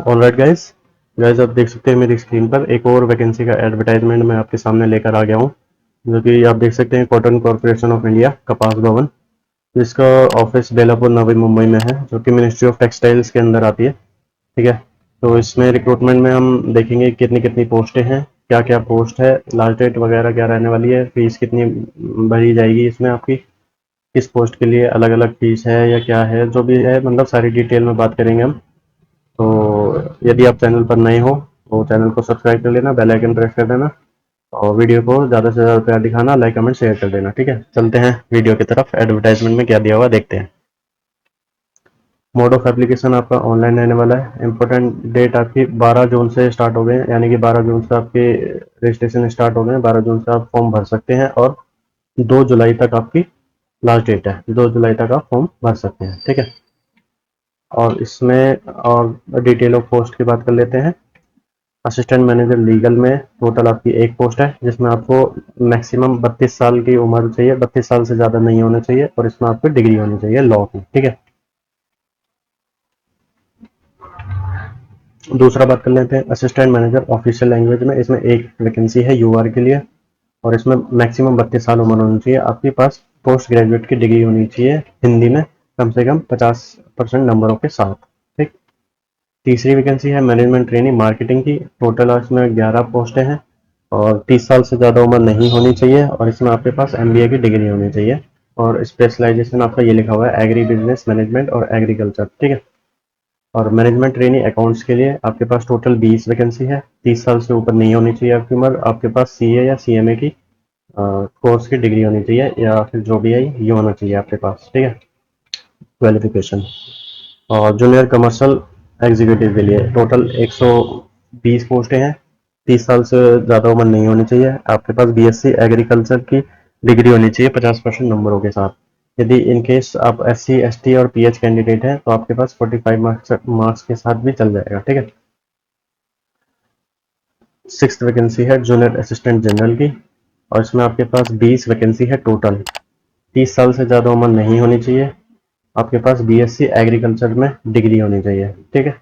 Alright guys guys आप देख सकते हैं मेरी स्क्रीन पर एक और वैकेंसी का एडवर्टाइजमेंट मैं आपके सामने लेकर आ गया हूँ, जो कि आप देख सकते हैं कॉटन कॉरपोरेशन ऑफ इंडिया कपास भवन, जिसका ऑफिस बेलापुर नवी मुंबई में है, जो कि मिनिस्ट्री ऑफ टेक्सटाइल्स के अंदर आती है। ठीक है, तो इसमें रिक्रूटमेंट में हम देखेंगे कितनी कितनी पोस्टें हैं, क्या क्या पोस्ट है, लास्ट डेट वगैरह क्या रहने वाली है, फीस कितनी भरी जाएगी इसमें आपकी, किस पोस्ट के लिए अलग अलग फीस है या क्या है, जो भी है मतलब सारी डिटेल में बात करेंगे हम। तो यदि आप चैनल पर नए हो तो चैनल को सब्सक्राइब कर लेना, बेल आइकन प्रेस कर देना और वीडियो को ज़्यादा से ज़्यादा प्यार दिखाना, लाइक कमेंट शेयर कर देना। ठीक है, चलते हैं वीडियो की तरफ, एडवर्टाइजमेंट में क्या दिया हुआ देखते हैं। मोड ऑफ एप्लीकेशन आपका ऑनलाइन रहने वाला है। इंपॉर्टेंट डेट आपकी 12 जून से स्टार्ट हो गए हैं, यानी कि 12 जून से आपके रजिस्ट्रेशन स्टार्ट हो गए हैं। 12 जून से आप फॉर्म भर सकते हैं और 2 जुलाई तक आपकी लास्ट डेट है। 2 जुलाई तक आप फॉर्म भर सकते हैं। ठीक है, और इसमें और डिटेल ऑफ पोस्ट की बात कर लेते हैं। असिस्टेंट मैनेजर लीगल में टोटल आपकी एक पोस्ट है, जिसमें आपको मैक्सिमम 32 साल की उम्र चाहिए, 32 साल से ज़्यादा नहीं होना चाहिए, और इसमें आपको डिग्री होनी चाहिए लॉ की। ठीक है, दूसरा बात कर लेते हैं असिस्टेंट मैनेजर ऑफिशियल लैंग्वेज में। इसमें एक वैकेंसी है यूआर के लिए, और इसमें मैक्सिमम 32 साल उम्र होनी चाहिए। आपके पास पोस्ट ग्रेजुएट की डिग्री होनी चाहिए हिंदी में, कम से कम 50% नंबरों के साथ। ठीक, तीसरी वैकेंसी है मैनेजमेंट ट्रेनिंग मार्केटिंग की। टोटल इसमें 11 पोस्टें हैं और 30 साल से ज़्यादा उम्र नहीं होनी चाहिए, और इसमें आपके पास एमबीए की डिग्री होनी चाहिए, और स्पेशलाइजेशन आपका ये लिखा हुआ है एग्री बिजनेस मैनेजमेंट और एग्रीकल्चर। ठीक है, और मैनेजमेंट ट्रेनिंग अकाउंट्स के लिए आपके पास टोटल 20 वैकेंसी है। 30 साल से ऊपर नहीं होनी चाहिए आपकी उम्र। आपके पास सीए या सीएमए की कोर्स की डिग्री होनी चाहिए, या फिर जो भी है ये होना चाहिए आपके पास। ठीक है, क्वालिफिकेशन। और जूनियर कमर्शियल एग्जीक्यूटिव के लिए टोटल 120 पोस्टें हैं। 30 साल से ज़्यादा उम्र नहीं होनी चाहिए। आपके पास बीएससी एग्रीकल्चर की डिग्री होनी चाहिए 50% नंबरों के साथ। यदि इन केस आप एससी एसटी और पीएच कैंडिडेट हैं तो आपके पास 45 मार्क्स के साथ भी चल जाएगा। ठीक है, सिक्स वैकेंसी है जूनियर असिस्टेंट जनरल की, और इसमें आपके पास 20 वैकेंसी है टोटल। 30 साल से ज़्यादा उम्र नहीं होनी चाहिए। आपके पास बीएससी एग्रीकल्चर में डिग्री होनी चाहिए। ठीक है,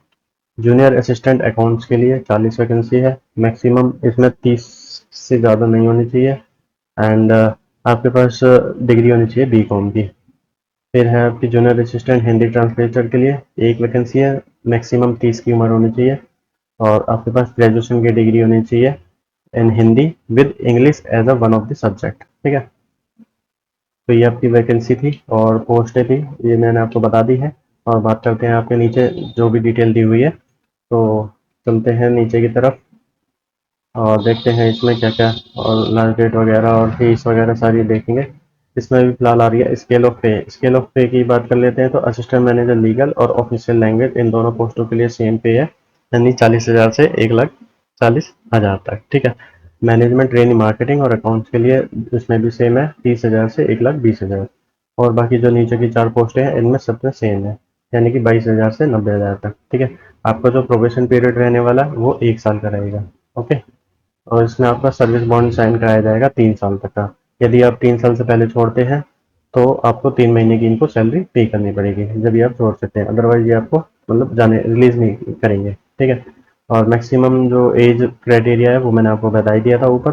जूनियर असिस्टेंट अकाउंट्स के लिए 40 वैकेंसी है। मैक्सिमम इसमें 30 से ज़्यादा नहीं होनी चाहिए, एंड आपके पास डिग्री होनी चाहिए बीकॉम की। फिर है आपकी जूनियर असिस्टेंट हिंदी ट्रांसलेटर के लिए एक वैकेंसी है। मैक्सिमम 30 की उम्र होनी चाहिए, और आपके पास ग्रेजुएशन की डिग्री होनी चाहिए in Hindi with English as a one of the subject. ठीक है, तो ये आपकी वैकेंसी थी और पोस्टें थी, ये मैंने आपको बता दी है। और बात करते हैं आपके नीचे जो भी डिटेल दी हुई है, तो चलते हैं नीचे की तरफ और देखते हैं इसमें क्या क्या, और लास्ट डेट वगैरह और फीस वगैरह सारी देखेंगे। इसमें भी फिलहाल आ रही है स्केल ऑफ पे। स्केल ऑफ पे की बात कर लेते हैं, तो असिस्टेंट मैनेजर लीगल और ऑफिशियल लैंग्वेज इन दोनों पोस्टों के लिए सेम पे है, यानी 40,000 से 1,40,000 तक। ठीक है, मैनेजमेंट ट्रेनिंग मार्केटिंग और अकाउंट्स के लिए इसमें भी सेम है, 30,000 से 1,20,000। और बाकी जो नीचे की 4 पोस्टें हैं इनमें सब में सेम है, यानी कि 22,000 से 90,000 तक। ठीक है, आपका जो प्रोबेशन पीरियड रहने वाला है वो 1 साल का रहेगा। ओके, और इसमें आपका सर्विस बॉन्ड साइन कराया जाएगा 3 साल तक का। यदि आप 3 साल से पहले छोड़ते हैं तो आपको 3 महीने की इनको सैलरी पे करनी पड़ेगी, जब ये आप छोड़ सकते हैं, अदरवाइज ये आपको मतलब जाने रिलीज नहीं करेंगे। ठीक है, और मैक्सिमम जो एज क्राइटेरिया है वो मैंने आपको बता ही दिया था ऊपर।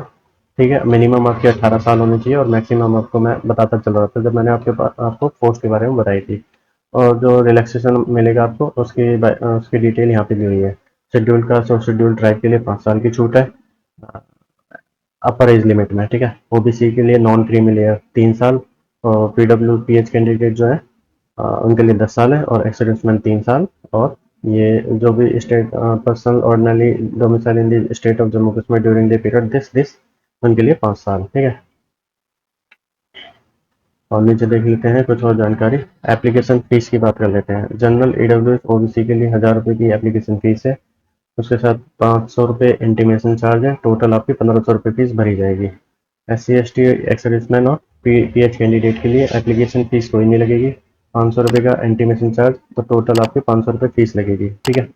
ठीक है, मिनिमम आपके 18 साल होने चाहिए, और मैक्सिमम आपको मैं बताता चल रहा था जब मैंने आपको पोस्ट के बारे में बताई थी। और जो रिलैक्सेशन मिलेगा आपको उसकी डिटेल यहाँ पे दी हुई है। शेड्यूल कास्ट और शेड्यूल ट्राइब के लिए 5 साल की छूट है अपर एज लिमिट में। ठीक है, ओबीसी के लिए नॉन क्रीमी लेयर 3 साल, और पीडब्ल्यू पीएच कैंडिडेट जो है उनके लिए 10 साल है, और एक्स सर्विसमैन 3 साल। और ये जो भी state personal ordinary domicile in the state of Jammu Kashmir during the period this उनके लिए 5 साल। ठीक है, और नीचे देख लेते हैं कुछ और जानकारी। एप्लीकेशन फीस की बात कर लेते हैं। जनरल ईडब्ल्यू ओबीसी के लिए 1,000 रुपये की एप्लीकेशन फीस है। उसके साथ 500 रुपये इंटीमेशन चार्ज है। टोटल आपकी 1,500 रुपये फीस भरी जाएगी। S C S T ex servicemen और पीएच कैंडिडेट के लिए एप्लीकेशन फीस कोई नहीं लगेगी। 500 रुपये का इंटीमेशन चार्ज, तो टोटल आपके 500 रुपये फीस लगेगी। ठीक है,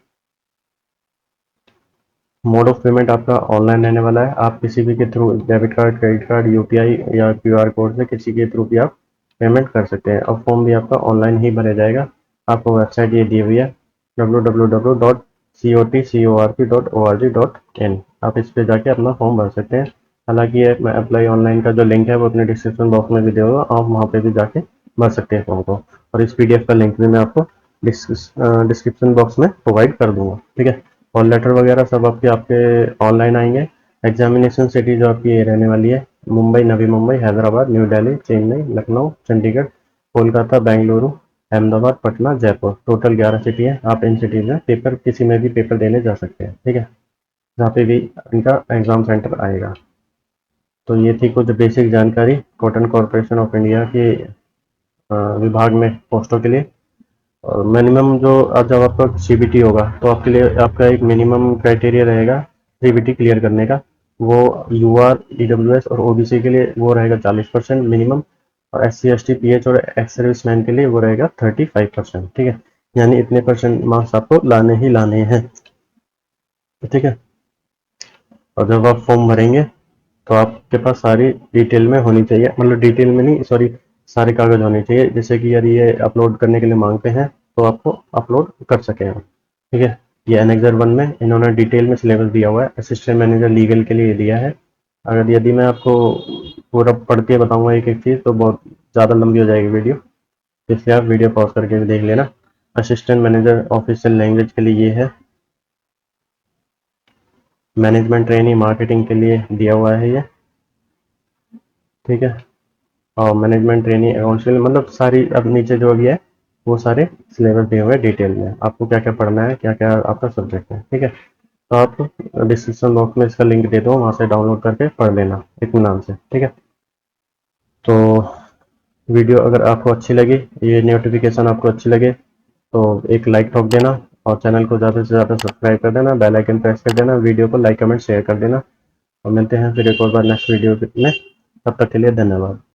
मोड ऑफ पेमेंट आपका ऑनलाइन रहने वाला है। आप किसी भी के through debit card credit card UPI या क्यूआर कोड से किसी के थ्रू भी आप पेमेंट कर सकते हैं। और फॉर्म भी आपका ऑनलाइन ही भरा जाएगा। आपको वेबसाइट ये दी हुई है www.civil COTCORP.org.in। आप इस पे जाके अपना फॉर्म भर सकते हैं। हालांकि ये मैं अप्लाई ऑनलाइन का जो लिंक है वो अपने डिस्क्रिप्शन बॉक्स में भी दे दूँगा, आप वहाँ पे भी जाके भर सकते हैं फॉर्म को, और इस PDF का लिंक भी मैं आपको डिस्क्रिप्शन बॉक्स में प्रोवाइड कर दूंगा। ठीक है, और लेटर वगैरह सब आपके आपके ऑनलाइन आएंगे। एग्जामिनेशन सिटी जो आपकी ये रहने वाली है, मुंबई, नवी मुंबई, हैदराबाद, न्यू दिल्ली, चेन्नई, लखनऊ, चंडीगढ़, कोलकाता, बेंगलुरु, अहमदाबाद, पटना, जयपुर, टोटल 11 सिटी है। आप इन सिटीज में पेपर, किसी में भी पेपर देने जा सकते हैं। ठीक है, जहाँ पे भी इनका एग्जाम सेंटर आएगा। तो ये थी कुछ बेसिक जानकारी कॉटन कॉरपोरेशन ऑफ इंडिया के विभाग में पोस्टों के लिए। और मिनिमम जो जब आपका CBT होगा तो आपके लिए आपका एक मिनिमम क्राइटेरिया रहेगा CBT क्लियर करने का। वो UR, EWS और OBC के लिए वो रहेगा 40% मिनिमम, और SC ST PH और एक्स सर्विस मैन के लिए वो रहेगा 35%। ठीक है, यानी इतने परसेंट मार्क्स आपको लाने ही लाने हैं। ठीक है, और जब आप फॉर्म भरेंगे तो आपके पास सारी डिटेल में होनी चाहिए, मतलब डिटेल में नहीं, सॉरी, सारे कागज होने चाहिए। जैसे कि यदि ये अपलोड करने के लिए मांगते हैं तो आपको अपलोड कर सकें आप। ठीक है, ये एनेक्सर 1 में इन्होंने डिटेल में सिलेबस दिया हुआ है, असिस्टेंट मैनेजर लीगल के लिए दिया है। अगर यदि मैं आपको पूरा पढ़ के बताऊंगा एक एक चीज़ तो बहुत ज़्यादा लंबी हो जाएगी वीडियो, इसलिए आप वीडियो पॉज करके भी देख लेना। असिस्टेंट मैनेजर ऑफिशियल लैंग्वेज के लिए ये है। मैनेजमेंट ट्रेनिंग मार्केटिंग के लिए दिया हुआ है ये। ठीक है, और मैनेजमेंट ट्रेनिंग अकाउंट्स, मतलब सारी अब नीचे जो भी है वो सारे सिलेबस दिए हुए हैं डिटेल में, आपको क्या क्या पढ़ना है, क्या क्या आपका सब्जेक्ट है। ठीक है, तो आप डिस्क्रिप्शन बॉक्स में इसका लिंक दे दो, वहाँ से डाउनलोड करके पढ़ लेना इत्मीनान से। ठीक है, तो वीडियो अगर आपको अच्छी लगी, ये नोटिफिकेशन आपको अच्छी लगे तो एक लाइक ठोक देना, और चैनल को ज़्यादा से ज़्यादा सब्सक्राइब कर देना, बेल आइकन प्रेस कर देना, वीडियो को लाइक कमेंट शेयर कर देना, और मिलते हैं फिर एक और बार नेक्स्ट वीडियो में। तब तक के लिए धन्यवाद।